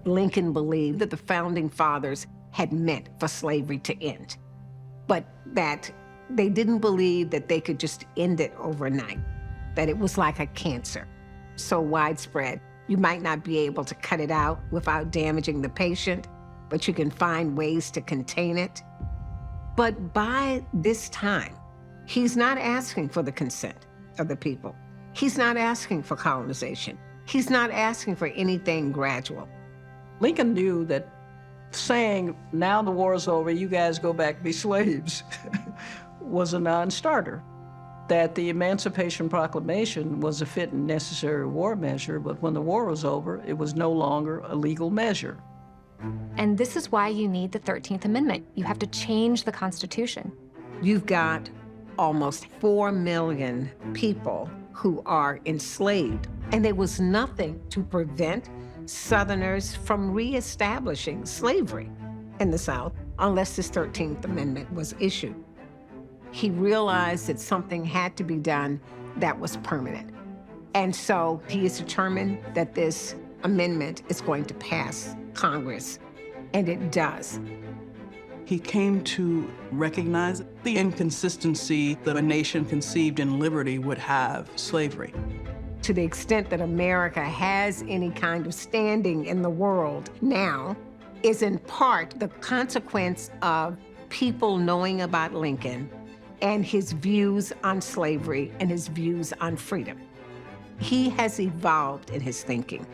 Lincoln believed that the founding fathers had meant for slavery to end, but that they didn't believe that they could just end it overnight, that it was like a cancer, so widespread, you might not be able to cut it out without damaging the patient, but you can find ways to contain it. But by this time, he's not asking for the consent of the people. He's not asking for colonization. He's not asking for anything gradual. Lincoln knew that saying, now the war's over, you guys go back to be slaves, was a non-starter. That the Emancipation Proclamation was a fit and necessary war measure, but when the war was over, it was no longer a legal measure. And this is why you need the 13th Amendment. You have to change the Constitution. You've got almost 4 million people who are enslaved, and there was nothing to prevent Southerners from reestablishing slavery in the South unless this 13th Amendment was issued. He realized that something had to be done that was permanent. And so he is determined that this amendment is going to pass Congress, and it does. He came to recognize the inconsistency that a nation conceived in liberty would have slavery. To the extent that America has any kind of standing in the world now is in part the consequence of people knowing about Lincoln and his views on slavery and his views on freedom. He has evolved in his thinking,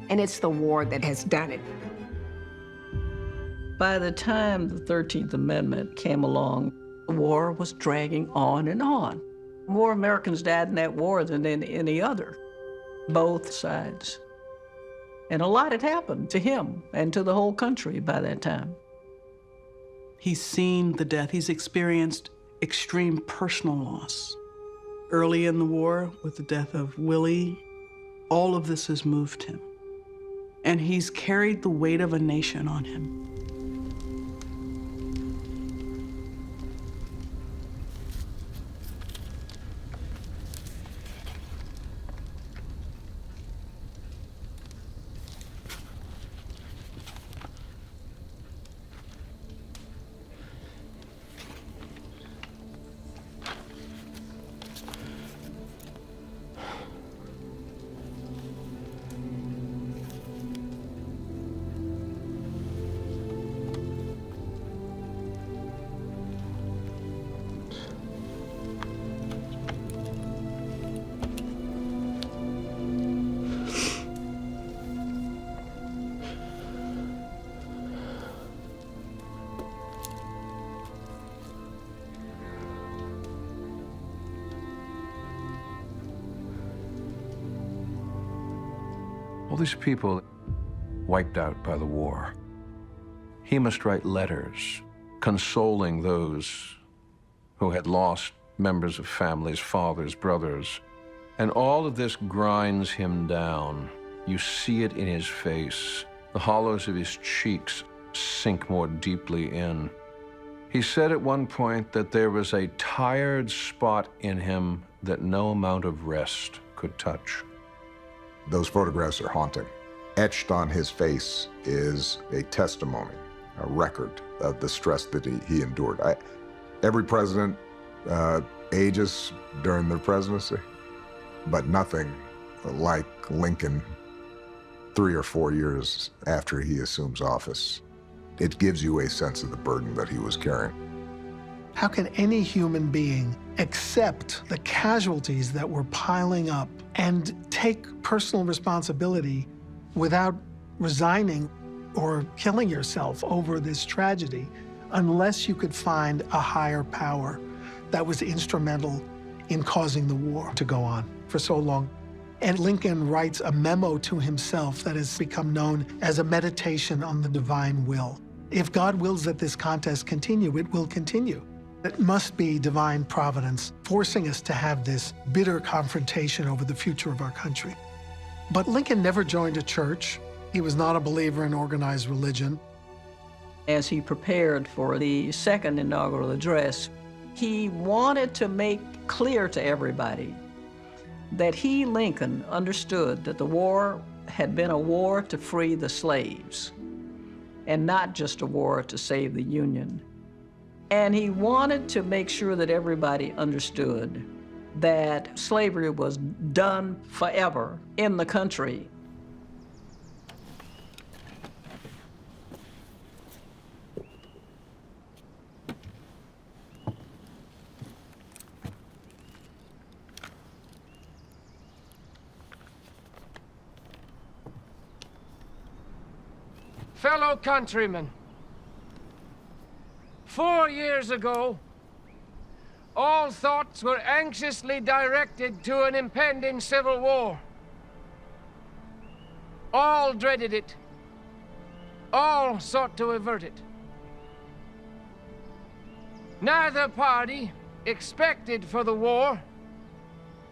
and it's the war that has done it. By the time the 13th Amendment came along, the war was dragging on and on. More Americans died in that war than in any other, both sides. And a lot had happened to him and to the whole country by that time. He's seen the death. He's experienced extreme personal loss. Early in the war, with the death of Willie, all of this has moved him. And he's carried the weight of a nation on him. All these people wiped out by the war. He must write letters consoling those who had lost members of families, fathers, brothers. And all of this grinds him down. You see it in his face. The hollows of his cheeks sink more deeply in. He said at one point that there was a tired spot in him that no amount of rest could touch. Those photographs are haunting. Etched on his face is a testimony, a record of the stress that he endured. Every president ages during their presidency, but nothing like Lincoln 3 or 4 years after he assumes office. It gives you a sense of the burden that he was carrying. How can any human being accept the casualties that were piling up and take personal responsibility without resigning or killing yourself over this tragedy unless you could find a higher power that was instrumental in causing the war to go on for so long? And Lincoln writes a memo to himself that has become known as a meditation on the divine will. If God wills that this contest continue, it will continue. It must be divine providence forcing us to have this bitter confrontation over the future of our country. But Lincoln never joined a church. He was not a believer in organized religion. As he prepared for the second inaugural address, he wanted to make clear to everybody that he, Lincoln, understood that the war had been a war to free the slaves and not just a war to save the Union. And he wanted to make sure that everybody understood that slavery was done forever in the country. Fellow countrymen, 4 years ago, all thoughts were anxiously directed to an impending civil war. All dreaded it. All sought to avert it. Neither party expected for the war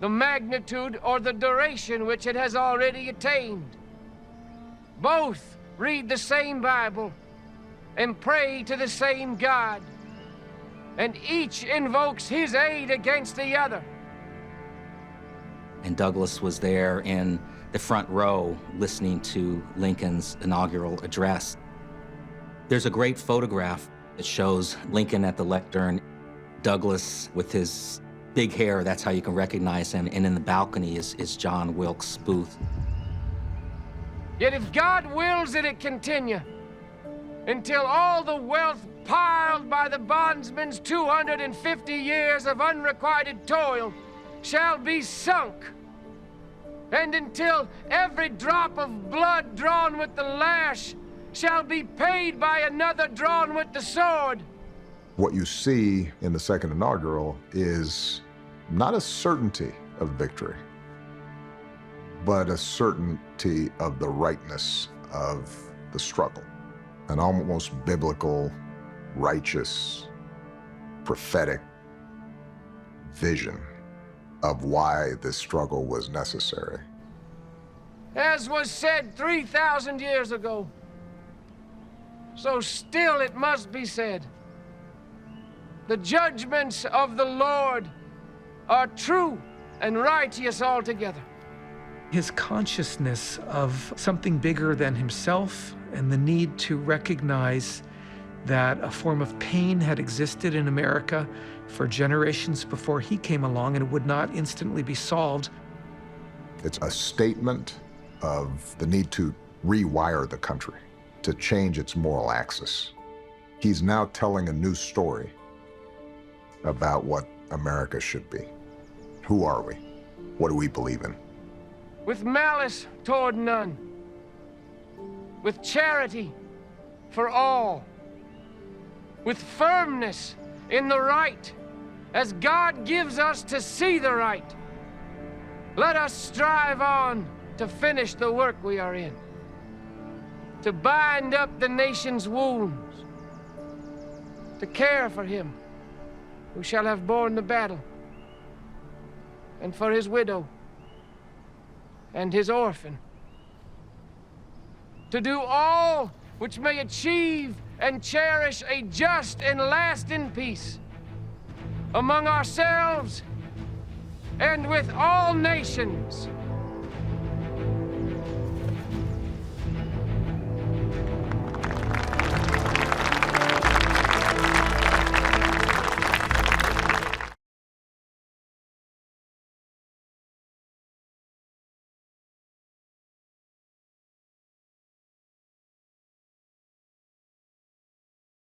the magnitude or the duration which it has already attained. Both read the same Bible and pray to the same God, and each invokes his aid against the other. And Douglass was there in the front row listening to Lincoln's inaugural address. There's a great photograph that shows Lincoln at the lectern, Douglass with his big hair, that's how you can recognize him, and in the balcony is John Wilkes Booth. Yet if God wills that it continue, until all the wealth piled by the bondsman's 250 years of unrequited toil shall be sunk, and until every drop of blood drawn with the lash shall be paid by another drawn with the sword. What you see in the second inaugural is not a certainty of victory, but a certainty of the rightness of the struggle. An almost biblical, righteous, prophetic vision of why this struggle was necessary. As was said 3,000 years ago, so still it must be said. The judgments of the Lord are true and righteous altogether. His consciousness of something bigger than himself and the need to recognize that a form of pain had existed in America for generations before he came along and would not instantly be solved. It's a statement of the need to rewire the country, to change its moral axis. He's now telling a new story about what America should be. Who are we? What do we believe in? With malice toward none, with charity for all, with firmness in the right, as God gives us to see the right. Let us strive on to finish the work we are in, to bind up the nation's wounds, to care for him who shall have borne the battle, and for his widow and his orphan, to do all which may achieve and cherish a just and lasting peace among ourselves and with all nations.